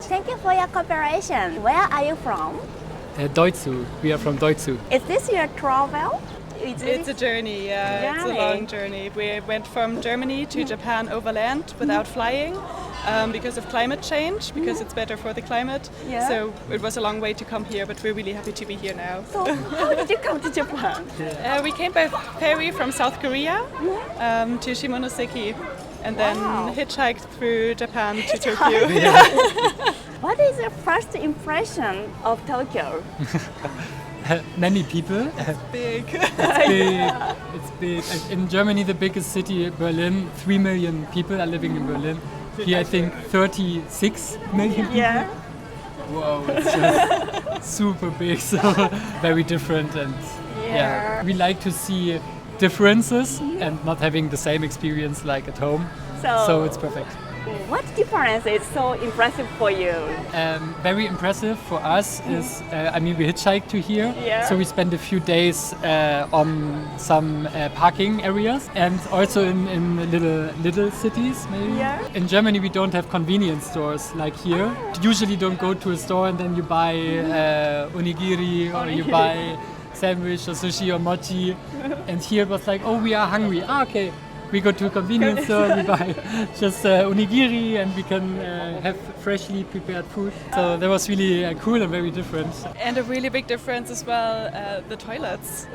Thank you for your cooperation. Where are you from? Deutzu. We are from Deutzu. Is this your travel? It's a journey, yeah. It's a long journey. We went from Germany to Japan overland without flying because of climate change, because it's better for the climate. Yeah. So it was a long way to come here, but we're really happy to be here now. So how did you come to Japan? We came by ferry from South Korea to Shimonoseki and then hitchhiked through Japan to Tokyo. What is your first impression of Tokyo? Many people. Big. It's big. In Germany, the biggest city, Berlin, 3 million people are living in Berlin. Here, I think 36 million people. Yeah. Whoa, it's just super big, so very different. And yeah, we like to see differences and not having the same experience like at home. So it's perfect. What difference is so impressive for you? Very impressive for us is, we hitchhiked to here, so we spent a few days on some parking areas and also in little cities maybe. Yeah. In Germany we don't have convenience stores like here. You usually don't go to a store and then you buy onigiri or you buy sandwich or sushi or mochi, and here it was like, oh, we are hungry. Okay. We go to a convenience store, we buy just onigiri and we can have freshly prepared food. So that was really cool and very different. And a really big difference as well, the toilets.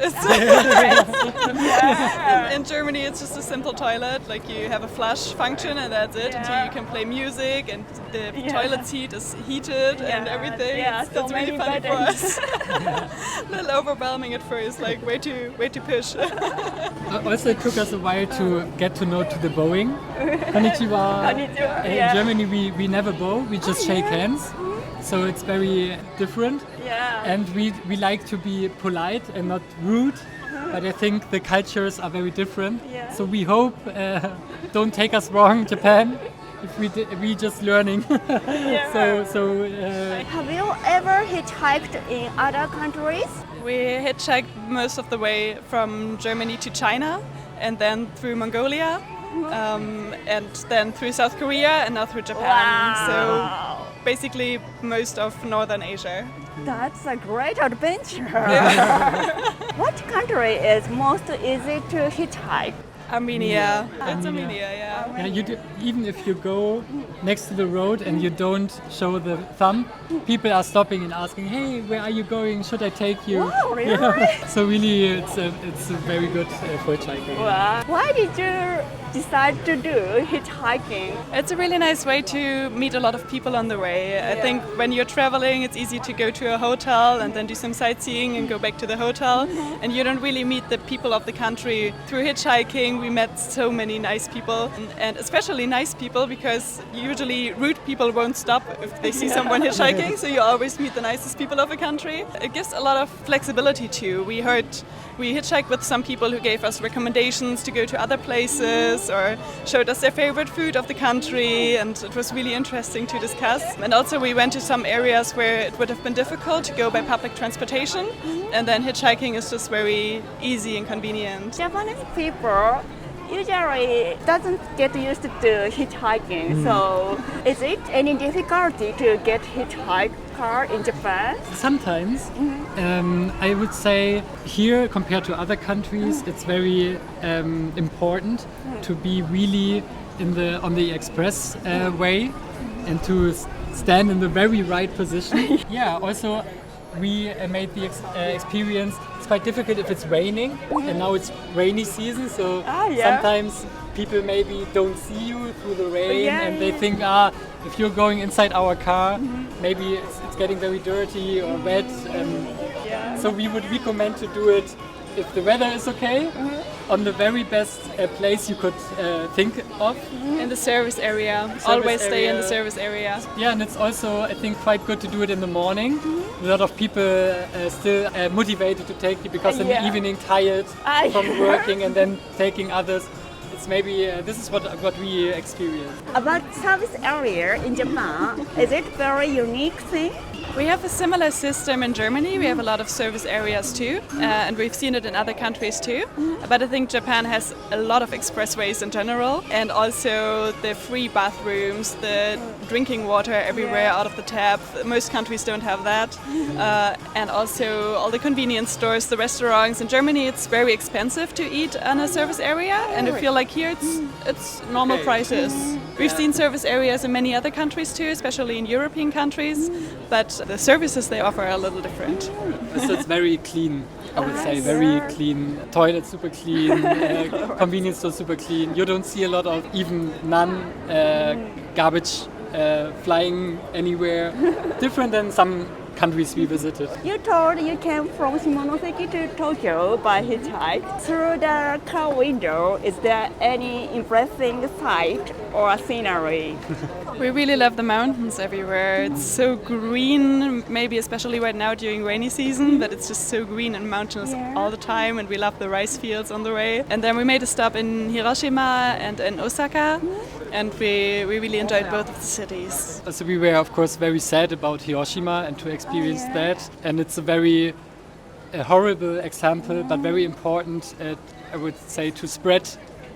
In Germany it's just a simple toilet, like you have a flush function and that's it, and so you can play music and the toilet seat is heated and everything. It's really funny for us. A little overwhelming at first, like way too push. Also it took us a while to get to know to the bowing. Konnichiwa. In Germany we never bow, we just shake hands. So it's very different. And we like to be polite and not rude. But I think the cultures are very different. So we hope, don't take us wrong, Japan, if we just learning. Have you ever hitchhiked in other countries? We hitchhiked most of the way from Germany to China and then through Mongolia and then through South Korea and now through Japan. So basically most of Northern Asia. That's a great adventure. What country is most easy to hitchhike? Armenia. That's Armenia, yeah. Even if you go next to the road and you don't show the thumb, people are stopping and asking, hey, where are you going? Should I take you? Wow, really? So really it's a very good for hitchhiking. Wow. Why did you decide to do hitchhiking? It's a really nice way to meet a lot of people on the way. I think when you're traveling, it's easy to go to a hotel and then do some sightseeing and go back to the hotel, and you don't really meet the people of the country. Through hitchhiking, we met so many nice people, and especially nice people, because usually rude people won't stop if they see someone hitchhiking, so you always meet the nicest people of the country. It gives a lot of flexibility too. We hitchhiked with some people who gave us recommendations to go to other places or showed us their favorite food of the country, and it was really interesting to discuss. And also we went to some areas where it would have been difficult to go by public transportation, and then hitchhiking is just very easy and convenient. Japanese people usually doesn't get used to hitchhiking, so is it any difficulty to get hitchhiker in Japan? Sometimes. I would say here compared to other countries it's very important to be really on the express way and to stand in the very right position. Also we made the experience. It's quite difficult if it's raining, and now it's rainy season, so sometimes people maybe don't see you through the rain and they think, if you're going inside our car, maybe it's getting very dirty or wet. So we would recommend to do it if the weather is okay, on the very best place you could think of. In the service area. Always stay in the service area. Yeah, and it's also, I think, quite good to do it in the morning. A lot of people still motivated to take it because in the evening tired from working and then taking others. It's maybe, this is what we experience. About service area in Japan, is it very unique thing? We have a similar system in Germany. We have a lot of service areas too, and we've seen it in other countries too. But I think Japan has a lot of expressways in general, and also the free bathrooms, the drinking water everywhere out of the tap. Most countries don't have that. And also all the convenience stores, the restaurants. In Germany it's very expensive to eat in a service area, and I feel like here it's normal prices. We've seen service areas in many other countries too, especially in European countries, but the services they offer are a little different. So it's very clean, I would say, very clean. Toilets super clean, convenience stores super clean. You don't see a lot of, even none, garbage flying anywhere. Different than some countries we visited. You told you came from Shimonoseki to Tokyo by hitchhike. Through the car window, is there any impressive sight or scenery? We really love the mountains everywhere. It's so green, maybe especially right now during rainy season, but it's just so green and mountainous all the time, and we love the rice fields on the way. And then we made a stop in Hiroshima and in Osaka, and we really enjoyed both of the cities. So we were of course very sad about Hiroshima and to experience that, and it's a very horrible example, but very important, I would say, to spread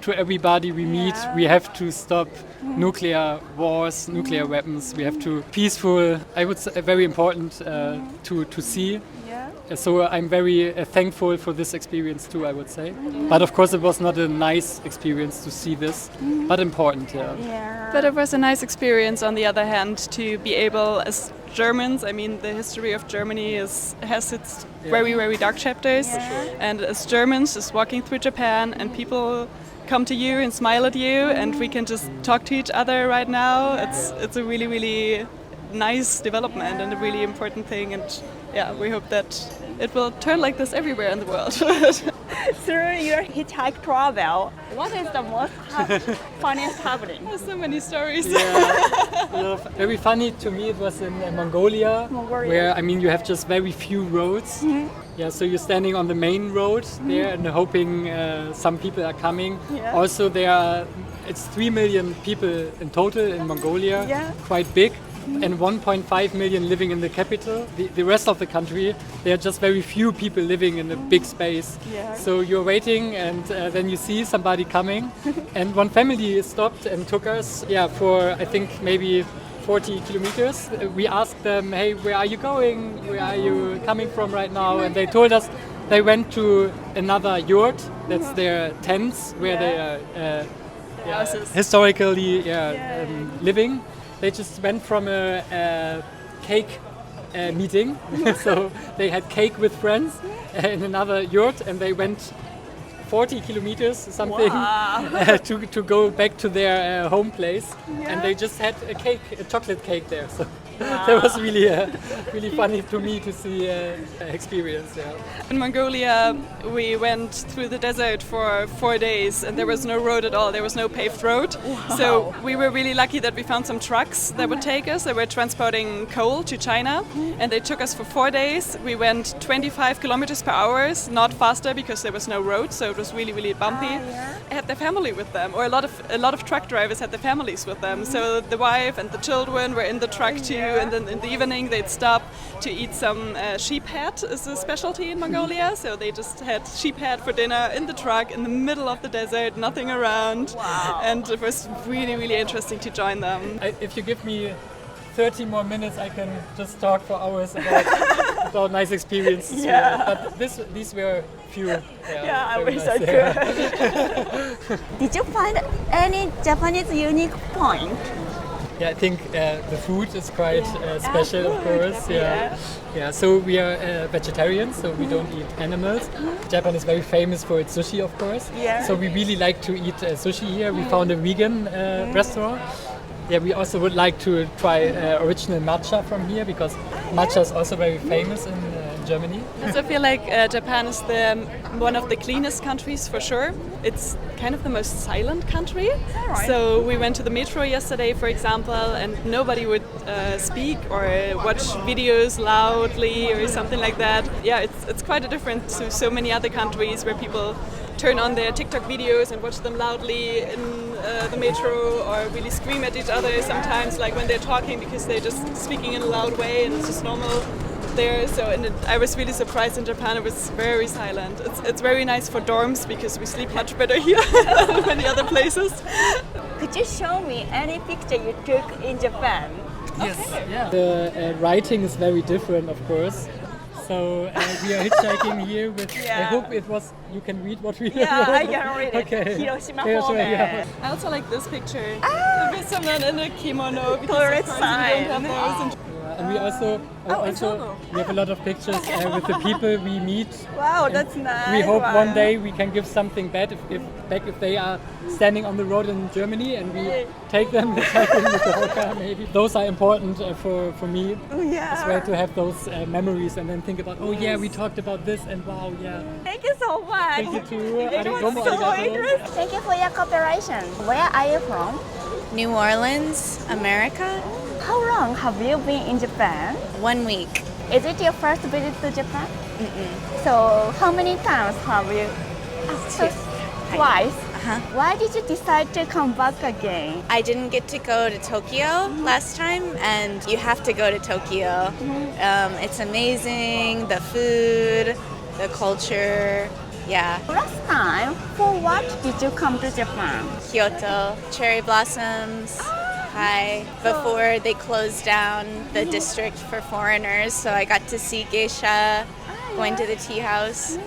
to everybody we meet. We have to stop nuclear wars, nuclear weapons. We have to peaceful. I would say very important to see. So I'm very thankful for this experience too, I would say. But of course it was not a nice experience to see this, but important. But it was a nice experience on the other hand to be able, as Germans, I mean the history of Germany has its very, very dark chapters, and as Germans just walking through Japan and people come to you and smile at you, and we can just talk to each other right now. It's a really, really nice development and a really important thing, and we hope that it will turn like this everywhere in the world. Through your hitchhike travel, what is the most funniest happening? There's so many stories. Very funny to me, it was in Mongolia, where I mean you have just very few roads. Yeah, so you're standing on the main road there and hoping some people are coming. Also it's 3 million people in total in Mongolia, quite big. And 1.5 million living in the capital. The rest of the country, there are just very few people living in a big space. So you're waiting, and then you see somebody coming. And one family stopped and took us for I think maybe 40 kilometers. We asked them, hey, where are you going? Where are you coming from right now? And they told us they went to another yurt. That's their tents where they are historically living. They just went from a cake meeting, so they had cake with friends in another yurt, and they went 40 kilometers something to go back to their home place, and they just had a chocolate cake there. So that was really funny to me to see experience. In Mongolia, we went through the desert for 4 days, and there was no road at all. There was no paved road. So we were really lucky that we found some trucks that would take us. They were transporting coal to China, and they took us for 4 days. We went 25 kilometers per hour, not faster because there was no road. So it was really, really bumpy. I had their family with them, or a lot of truck drivers had their families with them. So the wife and the children were in the truck too. And then in the evening they'd stop to eat some sheep head, is a specialty in Mongolia. So they just had sheep head for dinner in the truck in the middle of the desert, nothing around. And it was really, really interesting to join them. If you give me 30 more minutes, I can just talk for hours about nice experiences. But these were few. I wish I could. Did you find any Japanese unique point? I think the food is quite special, of course. So we are vegetarians, so we don't eat animals. Japan is very famous for its sushi, of course. So we really like to eat sushi here. We found a vegan restaurant. We also would like to try original matcha from here, because matcha is also very famous in Germany. So I feel like Japan is one of the cleanest countries for sure. It's kind of the most silent country. So we went to the metro yesterday, for example, and nobody would speak or watch videos loudly or something like that. It's quite a difference to so many other countries where people turn on their TikTok videos and watch them loudly in the metro or really scream at each other sometimes, like when they're talking, because they're just speaking in a loud way and it's just normal there. So I was really surprised in Japan. It was very silent. It's very nice for dorms because we sleep much better here than many other places. Could you show me any picture you took in Japan? Yes. Yeah. The writing is very different, of course. So we are hitchhiking here with. I hope it was. You can read what we. Yeah, I can read it. Okay. Hiroshima Hiroshima, Homen. yeah. I also like this picture with someone in a kimono because Tourist of course we don't sign. have those in And we also we have a lot of pictures with the people we meet. Wow, And that's nice. we hope Wow. one day we can give something back if they are standing on the road in Germany and we take them hitchhiking with the whole car maybe. Those are important for me as well, to have those memories and then think about, oh yeah, we talked about this and wow, yeah. Thank you so much. Thank you too. It Arigato, was so arigato. interesting. Thank you for your cooperation. Where are you from? New Orleans, America. How long have you been in Japan? 1 week. Is it your first visit to Japan? So how many times have you? Twice. Why did you decide to come back again? I didn't get to go to Tokyo last time, and you have to go to Tokyo. It's amazing, the food, the culture. Yeah. Last time, for what did you come to Japan? Kyoto, cherry blossoms. Hi. Before they closed down the district for foreigners, so I got to see geisha, going to the tea house.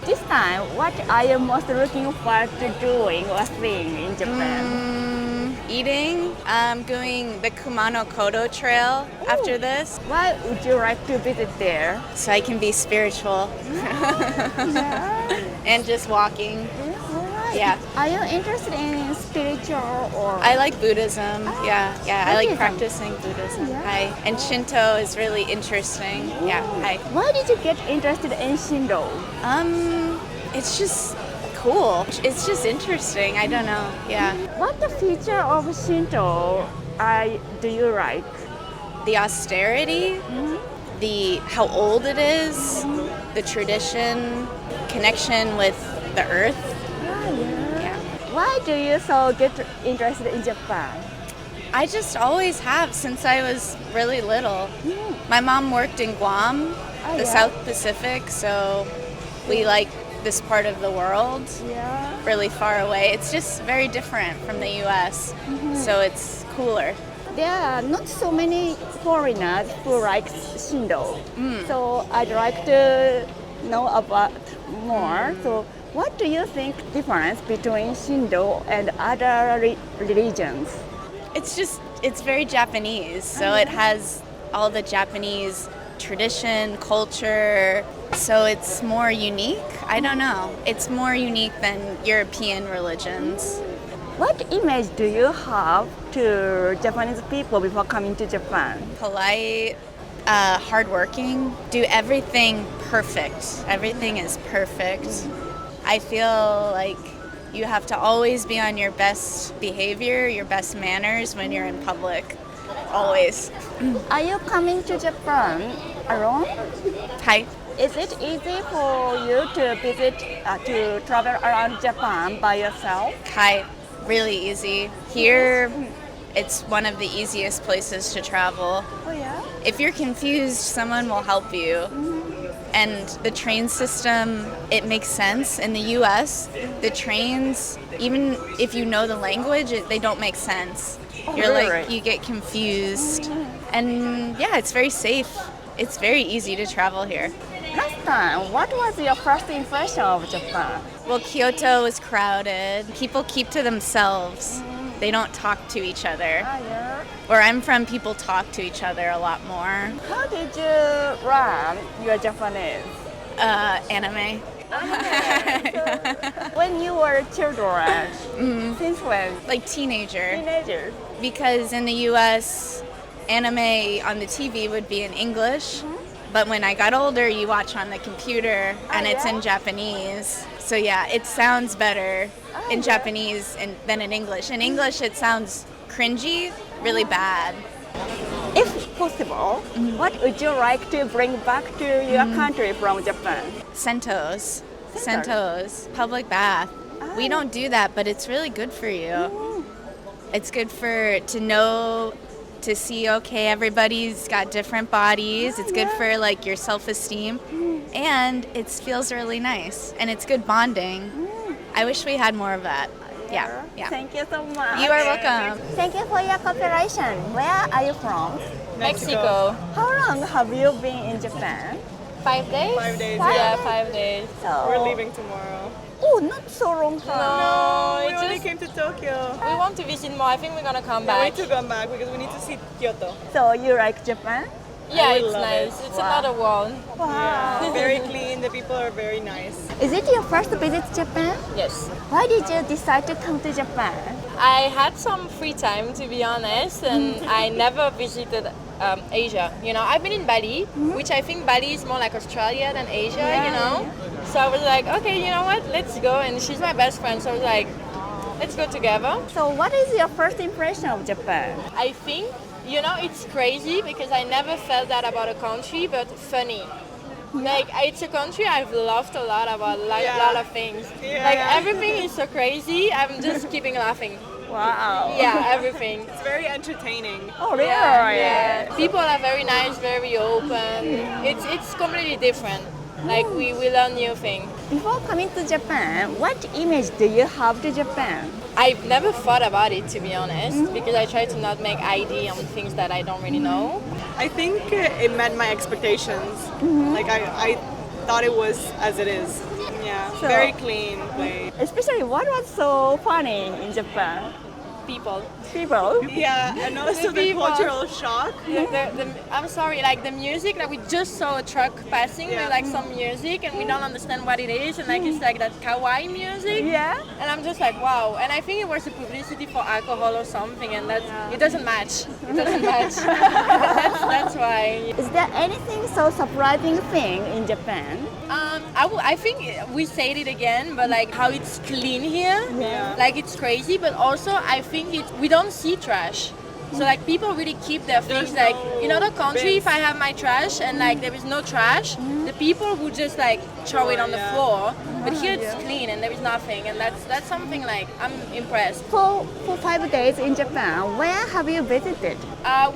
This time, what are you most looking forward to doing or seeing in Japan? Eating. I'm doing the Kumano Kodo Trail after this, Why would you like to visit there? so I can be spiritual and just walking. Yeah. Are you interested in spiritual or? I like Buddhism. Yeah. I like Buddhism. practicing Buddhism. Yeah. Hi. And Shinto is really interesting. Yeah. Hi. Why did you get interested in Shindo? It's just cool. It's just interesting. I don't know. Yeah. What the feature of Shinto do you like? The austerity, the how old it is, the tradition, connection with the earth. Yeah. Why do you so get interested in Japan? I just always have since I was really little. My mom worked in Guam, the South Pacific, so we like this part of the world, really far away. It's just very different from the US, so it's cooler. There are not so many foreigners who like Shindo, so I'd like to know about more. So, what do you think difference between Shindo and other religions? It's very Japanese, so it has all the Japanese tradition, culture, so it's more unique. I don't know. It's more unique than European religions. What image do you have to Japanese people before coming to Japan? Polite, hardworking, do everything perfect. Everything is perfect. I feel like you have to always be on your best behavior, your best manners when you're in public. Always. Are you coming to Japan alone? Hi. Is it easy for you to visit, to travel around Japan by yourself? Hi. Really easy. Here, it's one of the easiest places to travel. Oh yeah? If you're confused, someone will help you. And the train system, it makes sense. In the US, the trains, even if you know the language, they don't make sense. You're like, you get confused. And yeah, it's very safe. It's very easy to travel here. Last time, what was your first impression of Japan? Well, Kyoto is crowded. People keep to themselves. They don't talk to each other. Yeah. Where I'm from, people talk to each other a lot more. How did you learn your Japanese? Anime. When you were children, since when? Like teenager. Teenagers. Because in the US, anime on the TV would be in English. But when I got older, you watch on the computer and it's in Japanese. So yeah, it sounds better in Japanese than in English. In English, it sounds cringy, really bad. If possible, what would you like to bring back to your country from Japan? Sentos, public bath. We don't do that, but it's really good for you. It's good to know, to see, okay, everybody's got different bodies. It's good for like your self-esteem, and it feels really nice, and it's good bonding. I wish we had more of that. Yeah. Thank you so much. You are welcome. Thank you for your cooperation. Where are you from? Mexico. How long have you been in Japan? 5 days? 5 days. Yeah, 5 days. So, We're leaving tomorrow. Oh, not so long time. No, We it's only just came to Tokyo. we want to visit more. I think we're gonna come Yeah, we back. need to come back because we need to see Kyoto. So you like Japan? Yeah, I it's love nice. it. It's Wow. another world. Wow. Very clean. The people are very nice. Is it your first visit Japan? Yes. Why did you decide to come to Japan? I had some free time, to be honest, and I never visited Asia. You know, I've been in Bali, which I think Bali is more like Australia than Asia. You know, so I was like, okay, you know what? Let's go. And she's my best friend, so I was like, let's go together. So what is your first impression of Japan? I think, you know, it's crazy because I never felt that about a country, but funny. Like, it's a country I've loved a lot about like, a lot of things. Yeah, Like, yeah. everything is so crazy, I'm just keeping laughing. Wow. Yeah, everything. It's very entertaining. Oh, really? Yeah. People are very nice, very open. It's completely different. Like, we learn new things. Before coming to Japan, what image do you have to Japan? I've never thought about it, to be honest, because I try to not make ID on things that I don't really know. I think it met my expectations. Like I thought it was as it is. Yeah, So- very clean place. Especially what was so funny in Japan? People. People. Yeah, and also the people. cultural shock. I'm sorry, like the music, like we just saw a truck passing Yeah. with like some music and we don't understand what it is, and like it's like that kawaii music. Yeah. And I'm just like, wow. And I think it was a publicity for alcohol or something, and it doesn't match. It doesn't match. that's why. Is there anything so surprising thing in Japan? I think we said it again, but like how it's clean here, Yeah. like it's crazy. But also I think we don't see trash. So like people really keep their things. There's Like no in other country, if bins. I have my trash and like there is no trash, the people would just like throw it on the Yeah. floor. But here it's clean and there is nothing, and that's something like I'm impressed. For 5 days in Japan, where have you visited?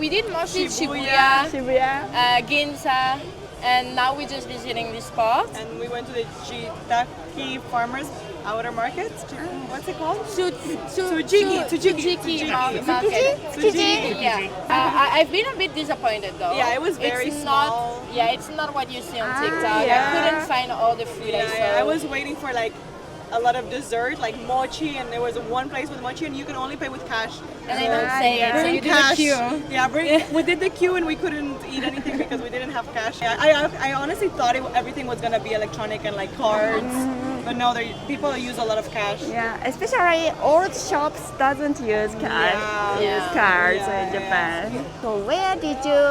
We did mostly Shibuya. Shibuya, Shibuya. Ginza, and now we're just visiting this spot. And we went to the Jitaki Farmers Outer Market. What's it called? Tsujiki. Market. Tsujiki? Yeah. I've been a bit disappointed though. Yeah, it was very it's small. Not, yeah, it's not what you see on Ah, TikTok. yeah. I couldn't find all the food I saw. Yeah, I was waiting for like a lot of dessert, like mochi, and there was one place with mochi, and you can only pay with cash. And they don't say it, so Bring you do cash. the queue. Yeah, we did the queue and we couldn't eat anything because we didn't have cash. Yeah, I honestly thought everything was gonna be electronic and like cards, but no, people use a lot of cash. Yeah, especially old shops doesn't use cards. Yeah. Use cards Yeah, in Japan. So where did you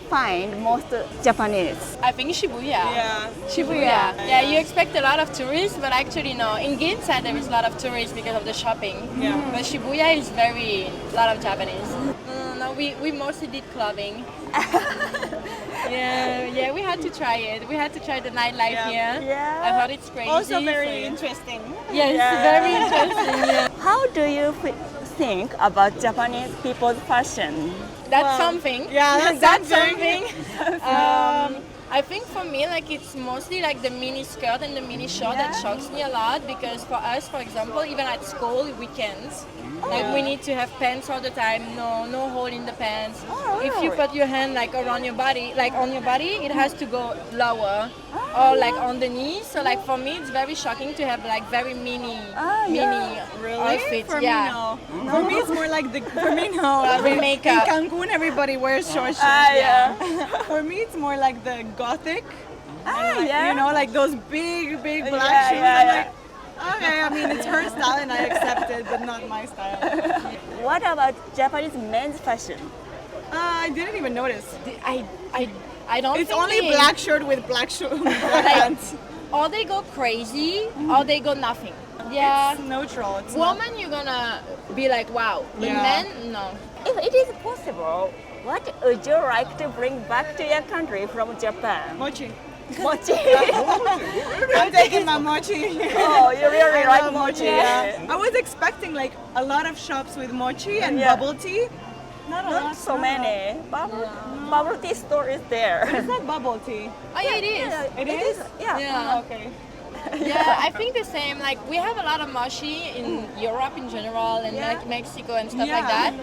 find most Japanese? I think Shibuya. Yeah. Shibuya. Yeah, you expect a lot of tourists, but actually no. In Ginza there is a lot of tourists because of the shopping. Yeah. But Shibuya is a lot of Japanese. No, we mostly did clubbing. yeah, we had to try it. We had to try the nightlife Yeah. here. Yeah. I thought it's crazy. Also very so- interesting. Yes, very interesting. Yeah. How do you think about Japanese people's fashion? That's something. Yeah, that's something. I think for me, like it's mostly like the mini skirt and the mini short that shocks me a lot, because for us, for example, even at school weekends, like we need to have pants all the time. No hole in the pants. Oh, If you really? put your hand like around your body, like on your body, it has to go lower or like on the knees. So like for me, it's very shocking to have like very mini outfits. For yeah. me, no. For me, it's more like for me, no. I mean, makeup. In Cancun, everybody wears short shorts. yeah. For me, it's more like the gothic. Ah, Like, yeah. You know, like those big black Yeah, shoes. yeah, I'm yeah. like, okay, I mean, it's her style and I accept it, but not my style. What about Japanese men's fashion? I didn't even notice. I don't. It's think only they- black shirt with black Like, pants. or they go crazy, or they go nothing. Yeah. It's neutral. It's not. Woman, you're gonna be like, wow. But Yeah. men, no. If it is possible, what would you like to bring back to your country from Japan? Mochi. Mochi. I'm taking my mochi. Oh, you really I like love mochi. Yeah. I was expecting like a lot of shops with mochi and Yeah. bubble tea. Not a Not lot. so many. Bubble tea store is there. It's not bubble tea. Oh yeah, it is. It is? Yeah. Yeah. Oh, okay. Yeah, I think the same. Like we have a lot of mochi in Europe in general and like Mexico and stuff like Yeah. that.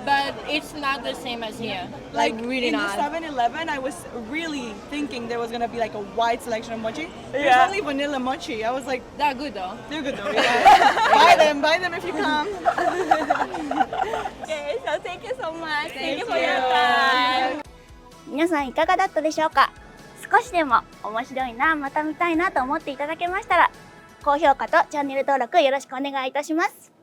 But it's not the same as here. Like really in not. the 7-Eleven, I was really thinking there was gonna be like a wide selection of mochi. There's Yeah. only vanilla mochi. I was like, They're good though. they're good though. Yeah. buy them if you come. Okay, so thank you so much. Thank you for you. your time. 皆さんいかがだったでしょうか。少しでも面白いな、また見たいなと思っていただけましたら、高評価とチャンネル登録よろしくお願いいたします。